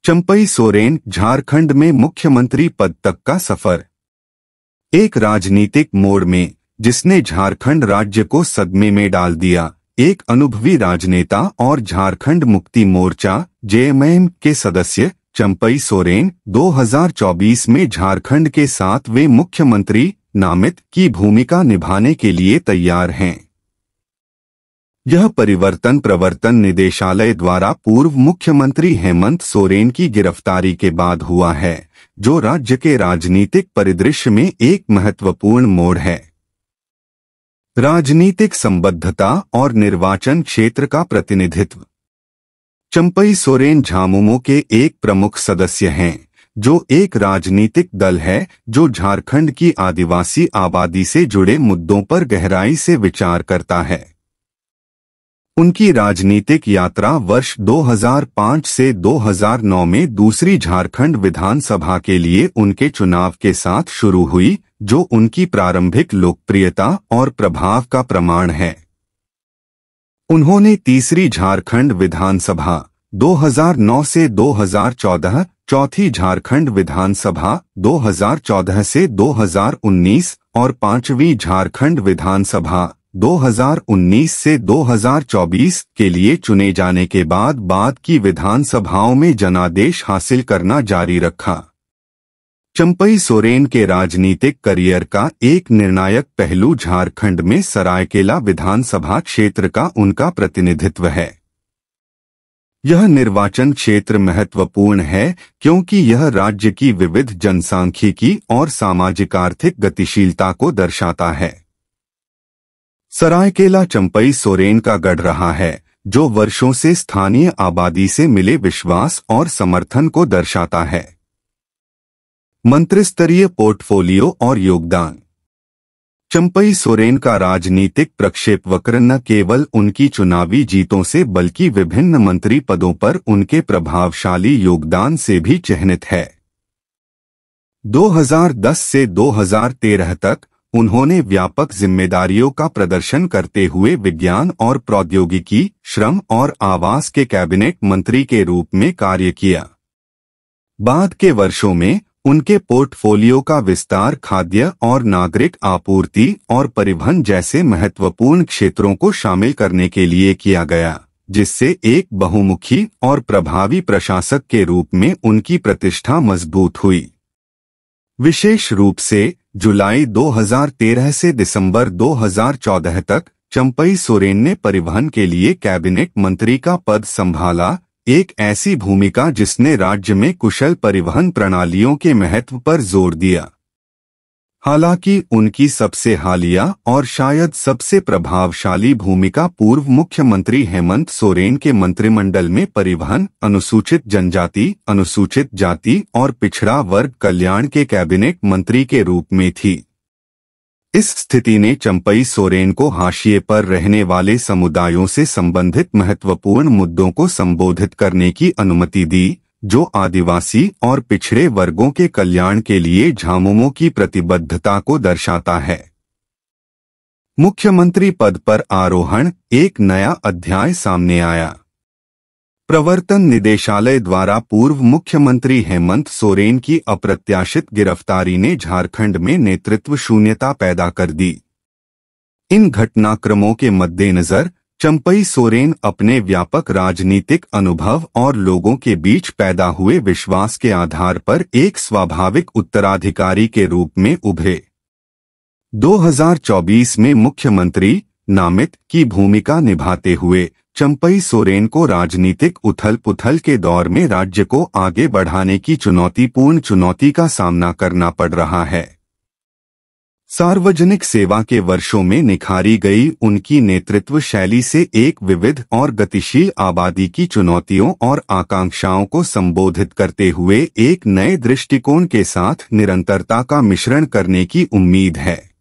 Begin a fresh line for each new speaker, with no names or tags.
चंपई सोरेन झारखंड में मुख्यमंत्री पद तक का सफर। एक राजनीतिक मोड़ में जिसने झारखंड राज्य को सदमे में डाल दिया, एक अनुभवी राजनेता और झारखंड मुक्ति मोर्चा जेएमएम के सदस्य चंपई सोरेन 2024 में झारखंड के 7वें मुख्यमंत्री नामित की भूमिका निभाने के लिए तैयार हैं। यह परिवर्तन प्रवर्तन निदेशालय द्वारा पूर्व मुख्यमंत्री हेमंत सोरेन की गिरफ्तारी के बाद हुआ है, जो राज्य के राजनीतिक परिदृश्य में एक महत्वपूर्ण मोड़ है। राजनीतिक संबद्धता और निर्वाचन क्षेत्र का प्रतिनिधित्व। चंपई सोरेन झामुमो के एक प्रमुख सदस्य हैं, जो एक राजनीतिक दल है जो झारखंड की आदिवासी आबादी से जुड़े मुद्दों पर गहराई से विचार करता है। उनकी राजनीतिक यात्रा वर्ष 2005 से 2009 में दूसरी झारखंड विधानसभा के लिए उनके चुनाव के साथ शुरू हुई, जो उनकी प्रारंभिक लोकप्रियता और प्रभाव का प्रमाण है। उन्होंने तीसरी झारखंड विधानसभा 2009 से 2014, चौथी झारखंड विधानसभा 2014 से 2019 और पांचवी झारखंड विधानसभा 2019 से 2024 के लिए चुने जाने के बाद की विधानसभाओं में जनादेश हासिल करना जारी रखा। चंपई सोरेन के राजनीतिक करियर का एक निर्णायक पहलू झारखंड में सरायकेला विधानसभा क्षेत्र का उनका प्रतिनिधित्व है। यह निर्वाचन क्षेत्र महत्वपूर्ण है क्योंकि यह राज्य की विविध जनसांख्यिकी और सामाजिक आर्थिक गतिशीलता को दर्शाता है। सरायकेला चंपई सोरेन का गढ़ रहा है, जो वर्षों से स्थानीय आबादी से मिले विश्वास और समर्थन को दर्शाता है। मंत्रिस्तरीय पोर्टफोलियो और योगदान। चंपई सोरेन का राजनीतिक प्रक्षेपवक्र न केवल उनकी चुनावी जीतों से बल्कि विभिन्न मंत्री पदों पर उनके प्रभावशाली योगदान से भी चिह्नित है। 2010 से 2013 तक उन्होंने व्यापक जिम्मेदारियों का प्रदर्शन करते हुए विज्ञान और प्रौद्योगिकी, श्रम और आवास के कैबिनेट मंत्री के रूप में कार्य किया। बाद के वर्षों में उनके पोर्टफोलियो का विस्तार खाद्य और नागरिक आपूर्ति और परिवहन जैसे महत्वपूर्ण क्षेत्रों को शामिल करने के लिए किया गया, जिससे एक बहुमुखी और प्रभावी प्रशासक के रूप में उनकी प्रतिष्ठा मजबूत हुई। विशेष रूप से जुलाई 2013 से दिसंबर 2014 तक चंपई सोरेन ने परिवहन के लिए कैबिनेट मंत्री का पद संभाला, एक ऐसी भूमिका जिसने राज्य में कुशल परिवहन प्रणालियों के महत्व पर जोर दिया। हालांकि उनकी सबसे हालिया और शायद सबसे प्रभावशाली भूमिका पूर्व मुख्यमंत्री हेमंत सोरेन के मंत्रिमंडल में परिवहन, अनुसूचित जनजाति, अनुसूचित जाति और पिछड़ा वर्ग कल्याण के कैबिनेट मंत्री के रूप में थी। इस स्थिति ने चंपई सोरेन को हाशिए पर रहने वाले समुदायों से संबंधित महत्वपूर्ण मुद्दों को संबोधित करने की अनुमति दी, जो आदिवासी और पिछड़े वर्गों के कल्याण के लिए झामुमो की प्रतिबद्धता को दर्शाता है। मुख्यमंत्री पद पर आरोहण, एक नया अध्याय सामने आया। प्रवर्तन निदेशालय द्वारा पूर्व मुख्यमंत्री हेमंत सोरेन की अप्रत्याशित गिरफ्तारी ने झारखंड में नेतृत्व शून्यता पैदा कर दी। इन घटनाक्रमों के मद्देनजर चंपई सोरेन अपने व्यापक राजनीतिक अनुभव और लोगों के बीच पैदा हुए विश्वास के आधार पर एक स्वाभाविक उत्तराधिकारी के रूप में उभरे। 2024 में मुख्यमंत्री नामित की भूमिका निभाते हुए चंपई सोरेन को राजनीतिक उथल-पुथल के दौर में राज्य को आगे बढ़ाने की चुनौती का सामना करना पड़ रहा है। सार्वजनिक सेवा के वर्षों में निखारी गई उनकी नेतृत्व शैली से एक विविध और गतिशील आबादी की चुनौतियों और आकांक्षाओं को संबोधित करते हुए एक नए दृष्टिकोण के साथ निरंतरता का मिश्रण करने की उम्मीद है।